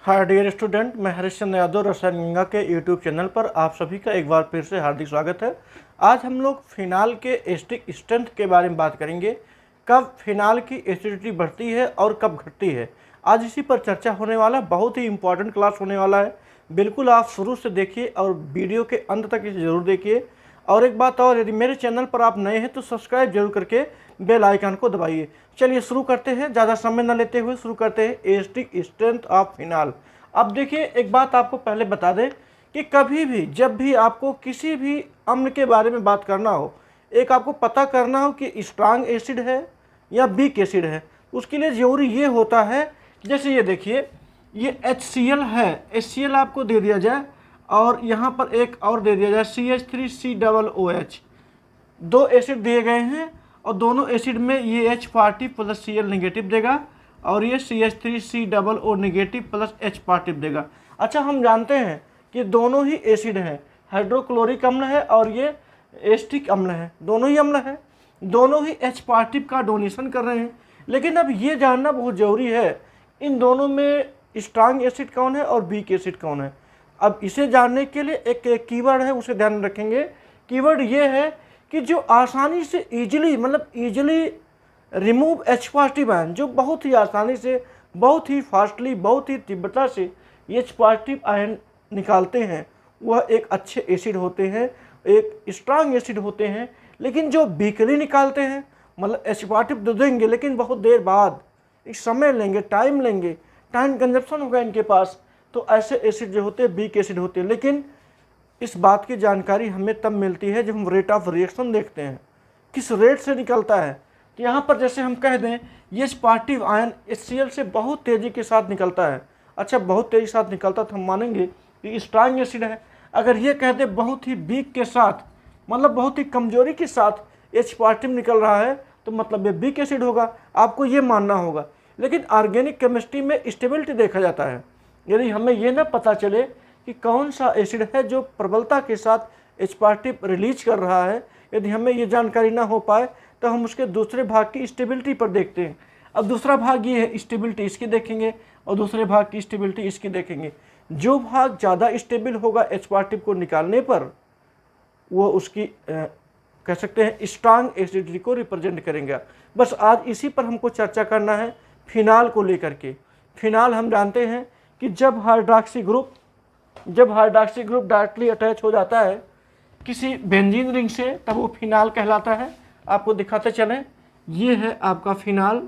Hi dear student, मैं हरिश्चंद्र यादव रसायन गंगा के यूट्यूब चैनल पर आप सभी का एक बार फिर से हार्दिक स्वागत है। आज हम लोग फिनाल के एसिडिक स्ट्रेंथ के बारे में बात करेंगे। कब फिनाल की एसिडिटी बढ़ती है और कब घटती है, आज इसी पर चर्चा होने वाला। बहुत ही इंपॉर्टेंट क्लास होने वाला है। बिल्कुल आप शुरू से देखिए और वीडियो के अंत तक इसे ज़रूर देखिए। और एक बात और, यदि मेरे चैनल पर आप नए हैं तो सब्सक्राइब जरूर करके बेल आइकन को दबाइए। चलिए शुरू करते हैं, ज़्यादा समय न लेते हुए शुरू करते हैं एसिडिक स्ट्रेंथ ऑफ फिनाल। अब देखिए, एक बात आपको पहले बता दें कि कभी भी जब भी आपको किसी भी अम्ल के बारे में बात करना हो, एक आपको पता करना हो कि स्ट्रांग एसिड है या वीक एसिड है, उसके लिए ज़रूरी ये होता है, जैसे ये देखिए, ये HCl है, HCl आपको दे दिया जाए और यहाँ पर एक और दे दिया जाए CH3COOH। दो एसिड दिए गए हैं और दोनों एसिड में ये H पार्टिव प्लस Cl नेगेटिव देगा और ये CH3COO नेगेटिव प्लस H पार्टिव देगा। अच्छा, हम जानते हैं कि दोनों ही एसिड हैं, हाइड्रोक्लोरिक अम्ल है और ये एस्टिक अम्ल है, दोनों ही अम्ल है, दोनों ही H पार्टिव का डोनेशन कर रहे हैं। लेकिन अब ये जानना बहुत ज़रूरी है, इन दोनों में स्ट्रांग एसिड कौन है और वीक एसिड कौन है। अब इसे जानने के लिए एक कीवर्ड है, उसे ध्यान में रखेंगे। कीवर्ड ये है कि जो आसानी से easily remove H positive ion, जो बहुत ही आसानी से, बहुत ही फास्टली, बहुत ही तीव्रता से H पॉजिटिव आयन निकालते हैं, वह एक अच्छे एसिड होते हैं, एक स्ट्रांग एसिड होते हैं। लेकिन जो वीकली निकालते हैं, मतलब H पॉजिटिव दे देंगे लेकिन बहुत देर बाद, एक समय लेंगे, टाइम कंजप्शन होगा इनके पास, तो ऐसे एसिड जो होते हैं वीक एसिड होते हैं। लेकिन इस बात की जानकारी हमें तब मिलती है जब हम रेट ऑफ रिएक्शन देखते हैं, किस रेट से निकलता है। तो यहाँ पर जैसे हम कह दें, ये पॉजिटिव आयन HCl से बहुत तेज़ी के साथ निकलता है। अच्छा, बहुत तेज़ी के साथ निकलता तो हम मानेंगे कि स्ट्रांग एसिड है। अगर ये कह दें बहुत ही वीक के साथ, मतलब बहुत ही कमजोरी के साथ H पॉजिटिव निकल रहा है, तो मतलब ये वीक एसिड होगा, आपको ये मानना होगा। लेकिन ऑर्गेनिक केमिस्ट्री में स्टेबिलिटी देखा जाता है। यदि हमें ये ना पता चले कि कौन सा एसिड है जो प्रबलता के साथ H पॉजिटिव रिलीज कर रहा है, यदि हमें ये जानकारी ना हो पाए, तो हम उसके दूसरे भाग की स्टेबिलिटी पर देखते हैं। अब दूसरा भाग ये है, स्टेबिलिटी इसकी देखेंगे और दूसरे भाग की स्टेबिलिटी इसकी देखेंगे। जो भाग ज़्यादा स्टेबल होगा H पॉजिटिव को निकालने पर, वो उसकी कह सकते हैं स्ट्रांग एसिडिटी को रिप्रेजेंट करेंगे। बस आज इसी पर हमको चर्चा करना है, फिनाल को लेकर के। फिनाल हम जानते हैं कि जब हाइड्रॉक्सी ग्रुप डायरेक्टली अटैच हो जाता है किसी बेंजीन रिंग से, तब वो फिनाल कहलाता है। आपको दिखाते चलें, ये है आपका फिनाल,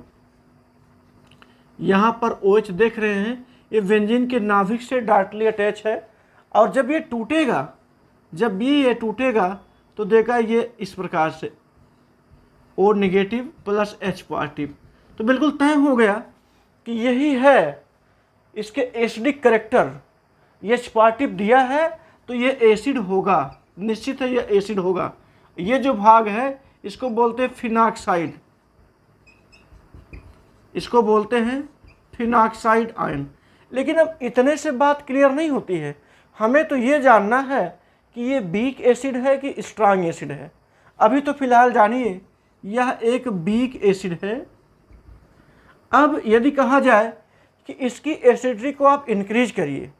यहाँ पर OH देख रहे हैं, ये बेंजीन के नाभिक से डायरेक्टली अटैच है। और जब ये टूटेगा, जब ये टूटेगा तो देगा ये इस प्रकार से O negative plus H positive. तो बिल्कुल तय हो गया कि यही है इसके एसिडिक करेक्टर। H पॉजिटिव दिया है तो ये एसिड होगा, निश्चित है ये एसिड होगा। ये जो भाग है इसको बोलते हैं फिनॉक्साइड, इसको बोलते हैं फिनॉक्साइड आयन। लेकिन अब इतने से बात क्लियर नहीं होती है, हमें तो ये जानना है कि ये वीक एसिड है कि स्ट्रांग एसिड है। अभी तो फिलहाल जानिए, यह एक वीक एसिड है। अब यदि कहा जाए कि इसकी एसिडिटी को आप इंक्रीज करिए,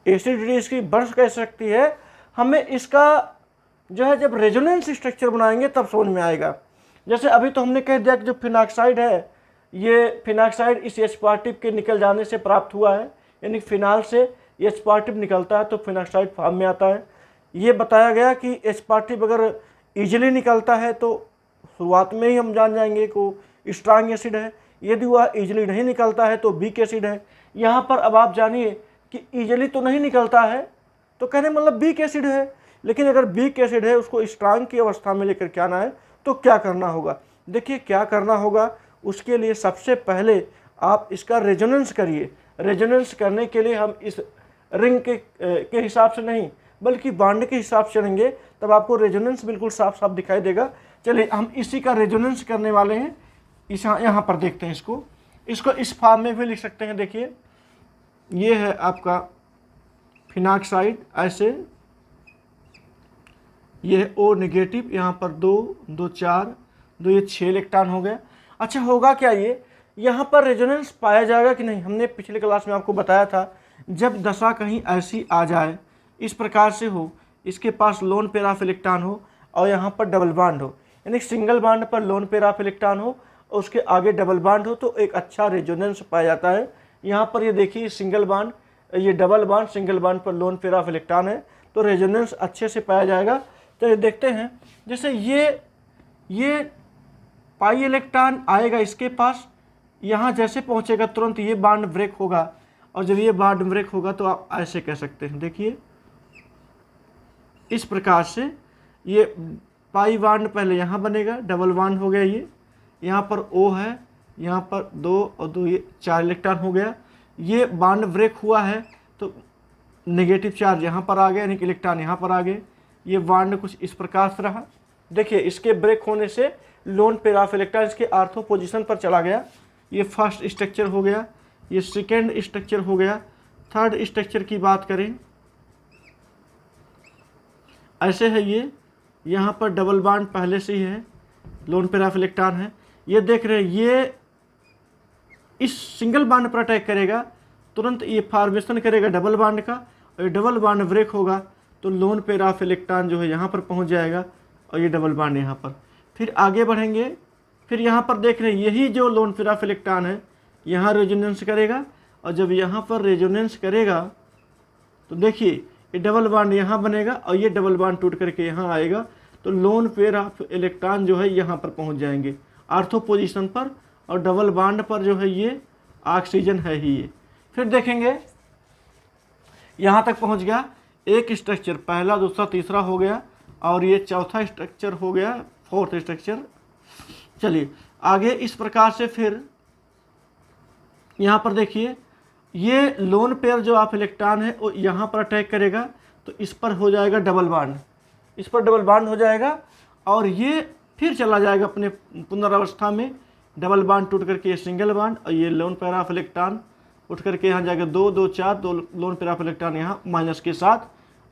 एसिडिटी इसकी बढ़ कह सकती है, हमें इसका जो है जब रेजोनेंस स्ट्रक्चर बनाएंगे तब समझ में आएगा। जैसे अभी तो हमने कह दिया कि जो फिनॉक्साइड है, ये फिनॉक्साइड इस H पॉजिटिव के निकल जाने से प्राप्त हुआ है, यानी फिनाल से H पॉजिटिव निकलता है तो फिनॉक्साइड फॉर्म में आता है। ये बताया गया कि H पॉजिटिव अगर ईजिली निकलता है तो शुरुआत में ही हम जान जाएंगे कि स्ट्रांग एसिड है, यदि वह ईजिली नहीं निकलता है तो वीक एसिड है। यहाँ पर अब आप जानिए कि ईजिली तो नहीं निकलता है तो कहने मतलब वीक एसिड है। लेकिन अगर वीक एसिड है, उसको स्ट्रांग की अवस्था में लेकर के आना है तो क्या करना होगा। देखिए क्या करना होगा, उसके लिए सबसे पहले आप इसका रेजोनेंस करिए। रेजोनेंस करने के लिए हम इस रिंग के हिसाब से नहीं, बल्कि बांड के हिसाब से चलेंगे, तब आपको रेजोनेंस बिल्कुल साफ साफ दिखाई देगा। चलिए हम इसी का रेजोनेंस करने वाले हैं। यहाँ पर देखते हैं, इसको इस फॉर्म में भी लिख सकते हैं। देखिए, ये है आपका फिनॉक्साइड, ऐसे ये है O नेगेटिव, यहाँ पर 2 2 4 2, ये 6 इलेक्ट्रॉन हो गए। अच्छा, होगा क्या ये यहाँ पर रेजोनेंस पाया जाएगा कि नहीं। हमने पिछले क्लास में आपको बताया था, जब दशा कहीं ऐसी आ जाए, इस प्रकार से हो, इसके पास लोन पेयर ऑफ इलेक्ट्रॉन हो और यहाँ पर डबल बॉन्ड हो, यानी सिंगल बॉन्ड पर लोन पेयर ऑफ इलेक्ट्रॉन हो और उसके आगे डबल बॉन्ड हो, तो एक अच्छा रेजोनेंस पाया जाता है। यहाँ पर ये देखिए सिंगल बॉन्ड, ये डबल बॉन्ड, सिंगल बॉन्ड पर लोन पेयर ऑफ इलेक्ट्रॉन है, तो रेजोनेंस अच्छे से पाया जाएगा। तो ये देखते हैं, जैसे ये पाई इलेक्ट्रॉन आएगा इसके पास, यहाँ जैसे पहुँचेगा तुरंत ये बॉन्ड ब्रेक होगा, और जब ये बॉन्ड ब्रेक होगा तो आप ऐसे कह सकते हैं, देखिए इस प्रकार से ये पाई बॉन्ड पहले यहाँ बनेगा, डबल बॉन्ड हो गया, ये यहाँ पर O है, यहाँ पर 2 और 2 ये 4 इलेक्ट्रॉन हो गया। ये बॉन्ड ब्रेक हुआ है तो नेगेटिव चार्ज यहाँ पर आ गया, यानी कि इलेक्ट्रॉन यहाँ पर आ गए। ये बॉन्ड कुछ इस प्रकार से रहा। देखिए इसके ब्रेक होने से लोन पेयर ऑफ इलेक्ट्रॉन इसके आर्थो पोजीशन पर चला गया। ये फर्स्ट स्ट्रक्चर हो गया, ये सेकेंड स्ट्रक्चर हो गया। थर्ड स्ट्रक्चर की बात करें, ऐसे है ये, यहाँ पर डबल बॉन्ड पहले से ही है, लोन पेयर ऑफ इलेक्ट्रॉन है। ये देख रहे हैं, ये इस सिंगल बॉन्ड पर अटैक करेगा, तुरंत ये फॉर्मेशन करेगा डबल बॉन्ड का, और ये डबल बॉन्ड ब्रेक होगा तो लोन पेयर ऑफ इलेक्ट्रॉन जो है यहाँ पर पहुँच जाएगा, और ये डबल बॉन्ड यहाँ पर। फिर आगे बढ़ेंगे, फिर यहाँ पर देख रहे हैं यही जो लोन पेयर ऑफ इलेक्ट्रॉन है यहाँ रेजोनेंस करेगा, और जब यहाँ पर रेजोनेंस करेगा तो देखिए ये डबल बॉन्ड यहाँ बनेगा, और ये डबल बॉन्ड टूट करके यहाँ आएगा, तो लोन पेयर ऑफ इलेक्ट्रॉन जो है यहाँ पर पहुँच जाएंगे आर्थो पोजीशन पर, और डबल बॉन्ड पर जो है ये ऑक्सीजन है ही ये। फिर देखेंगे यहाँ तक पहुँच गया, एक स्ट्रक्चर पहला दूसरा तीसरा हो गया, और ये चौथा स्ट्रक्चर हो गया, फोर्थ स्ट्रक्चर। चलिए आगे इस प्रकार से फिर यहाँ पर देखिए ये लोन पेयर जो ऑफ इलेक्ट्रॉन है वो यहाँ पर अटैक करेगा, तो इस पर हो जाएगा डबल बॉन्ड, इस पर डबल बॉन्ड हो जाएगा, और ये फिर चला जाएगा अपने पुनरावस्था में, डबल बॉन्ड टूट करके ये सिंगल बॉन्ड, और ये लोन पेयर ऑफ इलेक्ट्रॉन उठ करके यहाँ जाएगा 2 2 4, 2 लोन पेयर ऑफ इलेक्ट्रॉन यहाँ माइनस के साथ,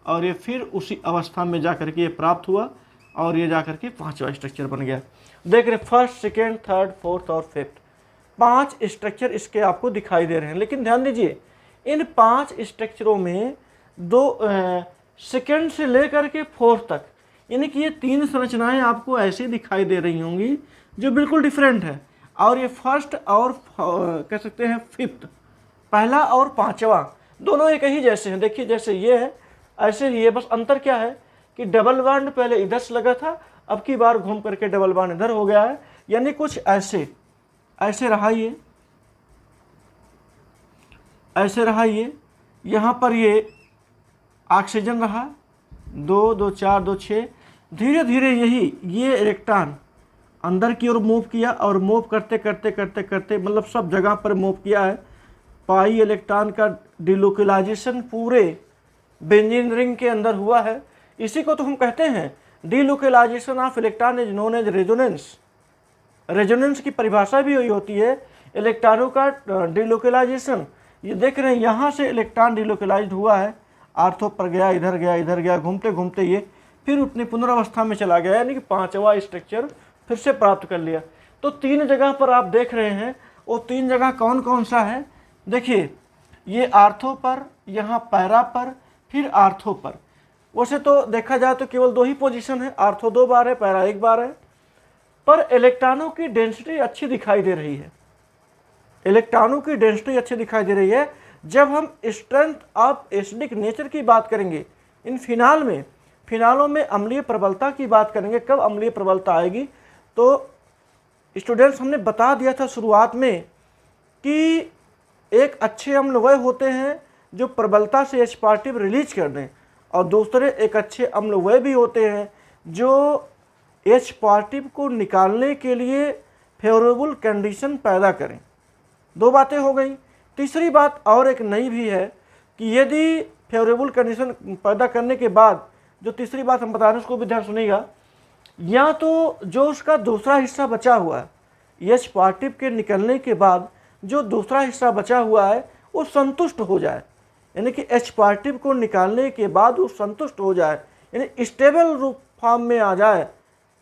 और ये फिर उसी अवस्था में जा करके ये प्राप्त हुआ, और ये जा करके 5वां स्ट्रक्चर बन गया। देख रहे फर्स्ट सेकेंड थर्ड फोर्थ और फिफ्थ 5 स्ट्रक्चर इसके आपको दिखाई दे रहे हैं। लेकिन ध्यान दीजिए इन 5 स्ट्रक्चरों में सेकेंड से लेकर के फोर्थ तक, यानी कि ये 3 संरचनाएं आपको ऐसी दिखाई दे रही होंगी जो बिल्कुल डिफरेंट है, और ये फर्स्ट और कह सकते हैं फिफ्थ, पहला और 5वां दोनों एक ही जैसे हैं। देखिए जैसे ये है ऐसे ही है, बस अंतर क्या है कि डबल बॉन्ड पहले इधर से लगा था, अब की बार घूम करके डबल बॉन्ड इधर हो गया है, यानी कुछ ऐसे रहा, ये ऐसे रहा, ये यहाँ पर ये ऑक्सीजन रहा 2 2 4 2 6। धीरे धीरे ये इलेक्ट्रॉन अंदर की ओर मूव किया, और मूव करते करते करते करते मतलब सब जगह पर मूव किया है। पाई इलेक्ट्रॉन का डिलोकलाइजेशन पूरे बेंजीन रिंग के अंदर हुआ है। इसी को तो हम कहते हैं delocalization of electron is known as resonance. Resonance की परिभाषा भी यही होती है, इलेक्ट्रॉनों का डिलोकलाइजेशन। ये देख रहे हैं यहाँ से इलेक्ट्रॉन डिलोकलाइज्ड हुआ है, आर्थो पर गया, इधर गया, इधर गया, घूमते घूमते ये फिर अपनी पुनरावस्था में चला गया, यानी कि 5वां स्ट्रक्चर फिर से प्राप्त कर लिया। तो 3 जगह पर आप देख रहे हैं, वो 3 जगह कौन कौन सा है। देखिए ये आर्थो पर, यहाँ पैरा पर, फिर आर्थो पर। वैसे तो देखा जाए तो केवल 2 ही पोजीशन है, आर्थो 2 बार है, पैरा 1 बार है, पर इलेक्ट्रॉनों की डेंसिटी अच्छी दिखाई दे रही है। इलेक्ट्रॉनों की डेंसिटी अच्छी दिखाई दे रही है। जब हम स्ट्रेंथ ऑफ एसिडिक नेचर की बात करेंगे इन फिनालों में अम्लीय प्रबलता की बात करेंगे, कब अम्लीय प्रबलता आएगी, तो स्टूडेंट्स हमने बता दिया था शुरुआत में कि एक अच्छे अम्ल वह होते हैं जो प्रबलता से H पार्टिव रिलीज कर दें, और दूसरे एक अच्छे अम्ल वह भी होते हैं जो H पार्टिव को निकालने के लिए फेवरेबल कंडीशन पैदा करें। 2 बातें हो गई। तीसरी बात और एक नई भी है कि यदि फेवरेबल कंडीशन पैदा करने के बाद, जो तीसरी बात हम बता रहे हैं उसको भी ध्यान सुनिएगा, या तो जो उसका दूसरा हिस्सा बचा हुआ है H पार्टिव के निकलने के बाद जो दूसरा हिस्सा बचा हुआ है वो संतुष्ट हो जाए, यानी कि H पार्टिव को निकालने के बाद वो संतुष्ट हो जाए, यानी स्टेबल रूप फॉर्म में आ जाए,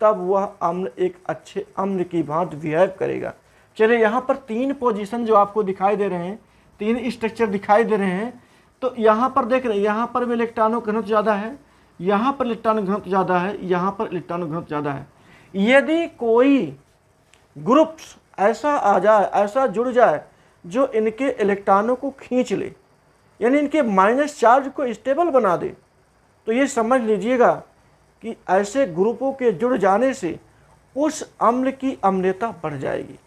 तब वह अम्ल एक अच्छे अम्ल की भांति बिहेव करेगा। चलिए यहाँ पर 3 पोजीशन जो आपको दिखाई दे रहे हैं, 3 स्ट्रक्चर दिखाई दे रहे हैं, तो यहाँ पर देख रहे हैं, यहाँ पर भी इलेक्ट्रॉनों घनत्व ज़्यादा है, यहाँ पर इलेक्ट्रॉन घनत्व ज़्यादा है, यहाँ पर इलेक्ट्रॉन घनत्व ज़्यादा है। यदि कोई ग्रुप्स ऐसा आ जाए, ऐसा जुड़ जाए जो इनके इलेक्ट्रॉनों को खींच ले, यानी इनके माइनस चार्ज को स्टेबल बना दे, तो ये समझ लीजिएगा कि ऐसे ग्रुपों के जुड़ जाने से उस अम्ल की अम्लता बढ़ जाएगी,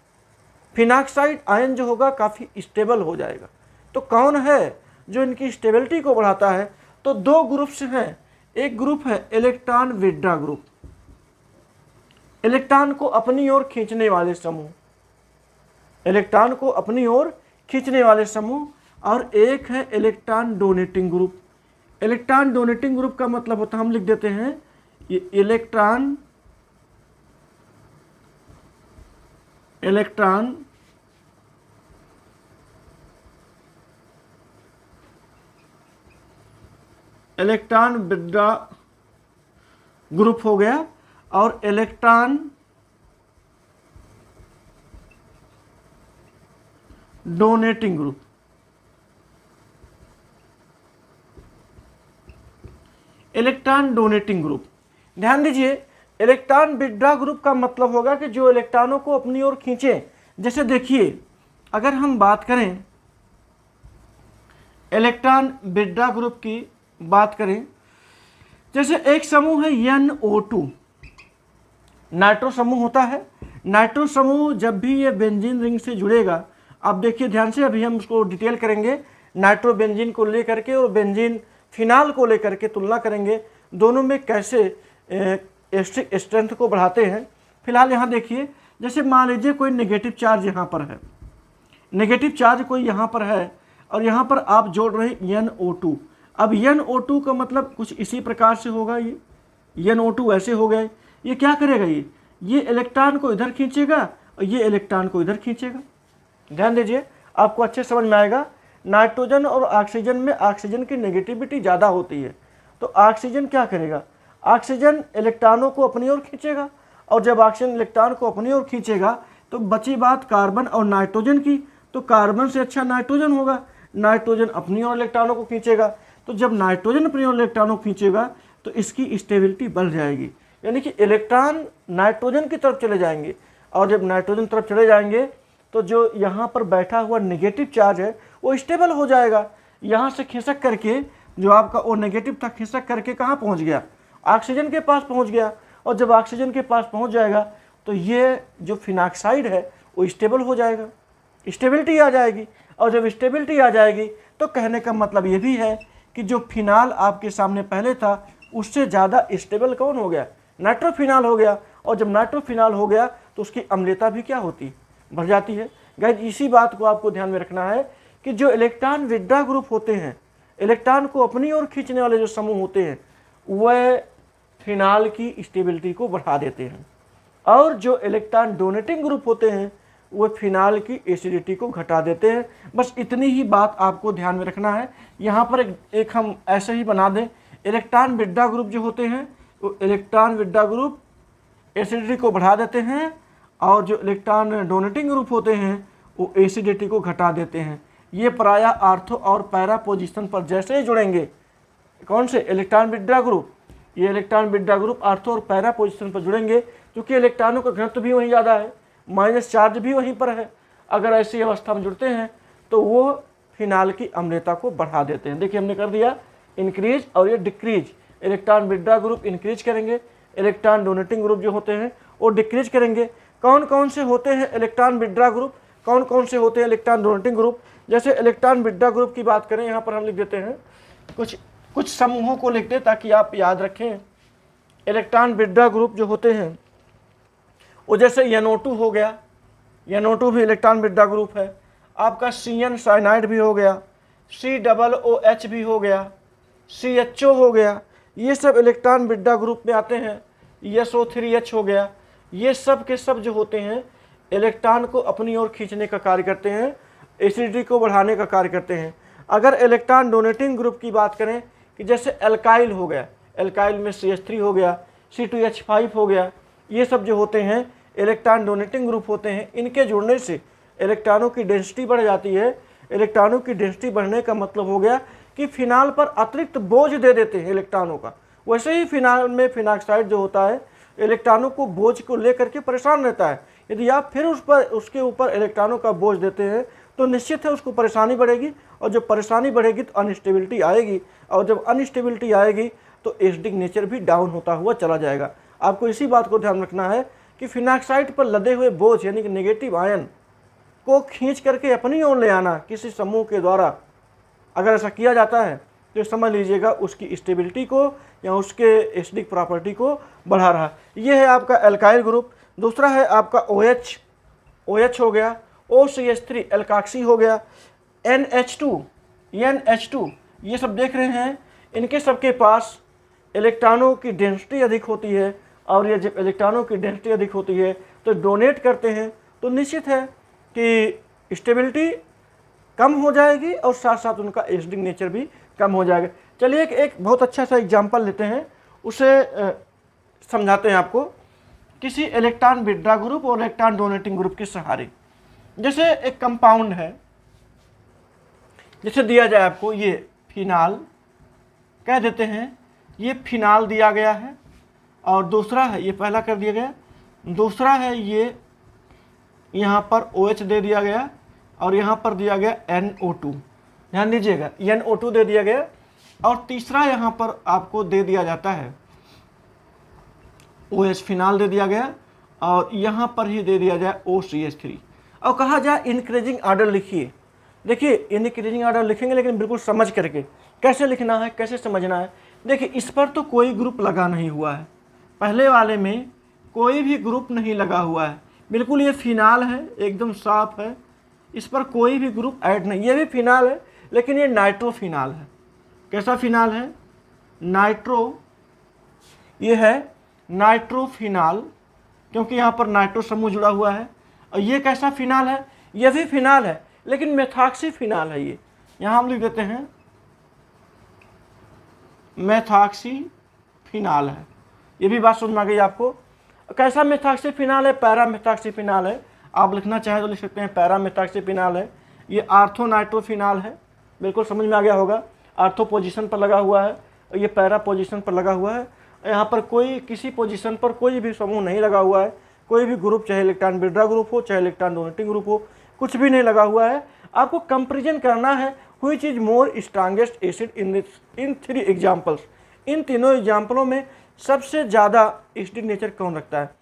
फिनाक्साइड आयन जो होगा काफ़ी स्टेबल हो जाएगा। तो कौन है जो इनकी स्टेबिलिटी को बढ़ाता है? तो 2 ग्रुप्स हैं। एक ग्रुप है इलेक्ट्रॉन विड्रा ग्रुप, इलेक्ट्रॉन को अपनी ओर खींचने वाले समूह, इलेक्ट्रॉन को अपनी ओर खींचने वाले समूह, और एक है electron donating group. Electron donating group का मतलब होता है, हम लिख देते हैं ये इलेक्ट्रॉन विड्रा ग्रुप हो गया, और electron donating group. Electron donating group, ध्यान दीजिए, इलेक्ट्रॉन विड्रा ग्रुप का मतलब होगा कि जो इलेक्ट्रॉनों को अपनी ओर खींचे। जैसे देखिए, अगर हम बात करें इलेक्ट्रॉन विड्रा ग्रुप की बात करें, जैसे एक समूह है NO2, नाइट्रो समूह होता है। नाइट्रो समूह जब भी ये बेंजीन रिंग से जुड़ेगा, आप देखिए ध्यान से, अभी हम उसको डिटेल करेंगे, नाइट्रो बेंजीन को लेकर के और बेंजीन फिनाल को लेकर के तुलना करेंगे, दोनों में कैसे एस्ट्रिक स्ट्रेंथ को बढ़ाते हैं। फिलहाल यहाँ देखिए, जैसे मान लीजिए कोई नेगेटिव चार्ज यहाँ पर है, नेगेटिव चार्ज कोई यहाँ पर है, और यहाँ पर आप जोड़ रहे हैं NO2। अब NO2 का मतलब कुछ इसी प्रकार से होगा, ये NO2 ऐसे हो गए, ये क्या करेगा, ये इलेक्ट्रॉन को इधर खींचेगा और ये इलेक्ट्रॉन को इधर खींचेगा। ध्यान दीजिए, आपको अच्छे समझ में आएगा। नाइट्रोजन और ऑक्सीजन में ऑक्सीजन की नेगेटिविटी ज़्यादा होती है, तो ऑक्सीजन क्या करेगा, ऑक्सीजन इलेक्ट्रॉनों को अपनी ओर खींचेगा, और जब ऑक्सीजन इलेक्ट्रॉन को अपनी ओर खींचेगा तो बची बात कार्बन और नाइट्रोजन की, तो कार्बन से अच्छा नाइट्रोजन होगा, नाइट्रोजन अपनी ओर इलेक्ट्रॉनों को खींचेगा, तो जब नाइट्रोजन अपनी ओर इलेक्ट्रॉनों को खींचेगा तो इसकी स्टेबिलिटी बढ़ जाएगी, यानी कि इलेक्ट्रॉन नाइट्रोजन की तरफ चले जाएंगे, और जब नाइट्रोजन तरफ चले जाएंगे तो जो यहाँ पर बैठा हुआ नेगेटिव चार्ज है वो स्टेबल हो जाएगा। यहाँ से खिसक करके जो आपका वो नेगेटिव था, खिसक करके कहाँ पहुँच गया, ऑक्सीजन के पास पहुँच गया, और जब ऑक्सीजन के पास पहुँच जाएगा तो ये जो फिनाक्साइड है वो स्टेबल हो जाएगा, स्टेबिलिटी आ जाएगी। और जब स्टेबिलिटी आ जाएगी तो कहने का मतलब ये भी है कि जो फिनाल आपके सामने पहले था उससे ज़्यादा स्टेबल कौन हो गया, नाइट्रोफिनाल हो गया, और जब नाइट्रोफिनाल हो गया तो उसकी अम्लता भी क्या होती है, बढ़ जाती है। गाइस, इसी बात को आपको ध्यान में रखना है कि जो इलेक्ट्रॉन विड्रा ग्रुप होते हैं, इलेक्ट्रॉन को अपनी ओर खींचने वाले जो समूह होते हैं, वह फिनाल की स्टेबिलिटी को बढ़ा देते हैं, और जो इलेक्ट्रॉन डोनेटिंग ग्रुप होते हैं वो फिनाल की एसिडिटी को घटा देते हैं। बस इतनी ही बात आपको ध्यान में रखना है। यहाँ पर एक हम ऐसे ही बना दें, इलेक्ट्रॉन विड्रा ग्रुप जो होते हैं वो इलेक्ट्रॉन विड्रा ग्रुप एसिडिटी को बढ़ा देते हैं, और जो इलेक्ट्रॉन डोनेटिंग ग्रुप होते हैं वो एसिडिटी को घटा देते हैं। ये प्रायः आर्थो और पैरा पोजीशन पर जैसे ही जुड़ेंगे, कौन से, इलेक्ट्रॉन विड्रा ग्रुप, ये इलेक्ट्रॉन विड्रा ग्रुप आर्थो और पैरा पोजीशन पर जुड़ेंगे, क्योंकि इलेक्ट्रॉनों का घनत्व भी वहीं ज़्यादा है, माइनस चार्ज भी वहीं पर है। अगर ऐसी अवस्था में जुड़ते हैं तो वो फिनाल की अम्लता को बढ़ा देते हैं। देखिए हमने कर दिया इंक्रीज और ये decrease, electron withdraw group increase करेंगे, इलेक्ट्रॉन डोनेटिंग ग्रुप जो होते हैं वो डिक्रीज करेंगे। कौन कौन से होते हैं इलेक्ट्रॉन विड्रा ग्रुप, कौन कौन से होते हैं इलेक्ट्रॉन डोनेटिंग ग्रुप? जैसे इलेक्ट्रॉन विड्रा ग्रुप की बात करें, यहाँ पर हम लिख देते हैं कुछ समूहों को लिख दें ताकि आप याद रखें। इलेक्ट्रॉन विड्रा ग्रुप जो होते हैं वो जैसे NO2 हो गया, NO2 भी इलेक्ट्रॉन विड्रा ग्रुप है, आपका CN साइनाइड भी हो गया, COOH भी हो गया, CHO हो गया, ये सब इलेक्ट्रॉन विड्रा ग्रुप में आते हैं। SO3H हो गया, ये सब के सब जो होते हैं इलेक्ट्रॉन को अपनी ओर खींचने का कार्य करते हैं, एसिडिटी को बढ़ाने का कार्य करते हैं। अगर इलेक्ट्रॉन डोनेटिंग ग्रुप की बात करें कि जैसे एल्काइल हो गया, एल्काइल में CH3 हो गया, C2H5 हो गया, ये सब जो होते हैं इलेक्ट्रॉन डोनेटिंग ग्रुप होते हैं, इनके जुड़ने से इलेक्ट्रॉनों की डेंसिटी बढ़ जाती है। इलेक्ट्रॉनों की डेंसिटी बढ़ने का मतलब हो गया कि फिनाल पर अतिरिक्त बोझ दे देते हैं इलेक्ट्रॉनों का। वैसे ही फिनाल में फिनाक्साइड जो होता है इलेक्ट्रॉनों को बोझ को लेकर के परेशान रहता है। यदि आप फिर उसके ऊपर इलेक्ट्रॉनों का बोझ देते हैं तो निश्चित है उसको परेशानी बढ़ेगी, और जब परेशानी बढ़ेगी तो अनस्टेबिलिटी आएगी, और जब अनस्टेबिलिटी आएगी तो एसिडिक नेचर भी डाउन होता हुआ चला जाएगा। आपको इसी बात को ध्यान रखना है कि फिनाक्साइड पर लदे हुए बोझ यानी कि नेगेटिव आयन को खींच करके अपनी ओर ले आना किसी समूह के द्वारा, अगर ऐसा किया जाता है तो समझ लीजिएगा उसकी स्टेबिलिटी को या उसके एसिडिक प्रॉपर्टी को बढ़ा रहा है। ये है आपका एल्काइल ग्रुप। दूसरा है आपका OH, OH हो गया, OCH3 एल्काक्सी हो गया, NH2 ये सब देख रहे हैं, इनके सबके पास इलेक्ट्रॉनों की डेंसिटी अधिक होती है, और ये जब इलेक्ट्रॉनों की डेंसिटी अधिक होती है तो डोनेट करते हैं, तो निश्चित है कि स्टेबिलिटी कम हो जाएगी और साथ साथ उनका एसिडिक नेचर भी कम हो जाएगा। चलिए एक बहुत अच्छा सा एग्जांपल लेते हैं, उसे समझाते हैं आपको। किसी इलेक्ट्रॉन विड्रॉ ग्रुप और इलेक्ट्रॉन डोनेटिंग ग्रुप के सहारे, जैसे एक कंपाउंड है, जैसे दिया जाए आपको ये फिनाल कह देते हैं, ये फिनाल दिया गया है, और दूसरा है ये पहला कर दिया गया, दूसरा है ये यहाँ पर OH दे दिया गया, और यहाँ पर दिया गया NO2, ध्यान दीजिएगा NO2 दे दिया गया, और तीसरा यहाँ पर आपको दे दिया जाता है OH फिनाल दे दिया गया, और यहाँ पर ही दे दिया जाए OCH3, और कहा जाए इंक्रीजिंग ऑर्डर लिखिए। देखिए इंक्रीजिंग ऑर्डर लिखेंगे लेकिन बिल्कुल समझ करके, कैसे लिखना है कैसे समझना है। देखिए इस पर तो कोई ग्रुप लगा नहीं हुआ है, पहले वाले में कोई भी ग्रुप नहीं लगा हुआ है, बिल्कुल ये फिनाल है एकदम साफ है, इस पर कोई भी ग्रुप ऐड नहीं। ये भी फिनाल है लेकिन ये नाइट्रोफिनाल है। कैसा फिनाल है? नाइट्रो, ये है नाइट्रोफिनाल, क्योंकि यहाँ पर नाइट्रो समूह जुड़ा हुआ है। और ये कैसा फिनाल है? ये भी फिनाल है लेकिन मेथॉक्सी फिनाल है। ये यहाँ हम लिख देते हैं मेथॉक्सी फिनाल है। ये भी बात समझ में आ गई आपको। कैसा मेथॉक्सी फिनाल है? पैरा मेथॉक्सी फिनाल है। आप लिखना चाहें तो लिख सकते हैं पैरा मेथॉक्सी फिनाल है। ये आर्थो नाइट्रोफिनाल है, बिल्कुल समझ में आ गया होगा। आर्थो पोजीशन पर लगा हुआ है और ये पैरा पोजीशन पर लगा हुआ है। यहाँ पर कोई किसी पोजीशन पर कोई भी समूह नहीं लगा हुआ है, कोई भी ग्रुप, चाहे इलेक्ट्रॉन विड्रॉ ग्रुप हो चाहे इलेक्ट्रॉन डोनेटिंग ग्रुप हो, कुछ भी नहीं लगा हुआ है। आपको कंपेरिजन करना है which is more strongest acid in 3 examples. इन तीनों एग्जाम्पलों में सबसे ज़्यादा एसिडिक नेचर कौन रखता है।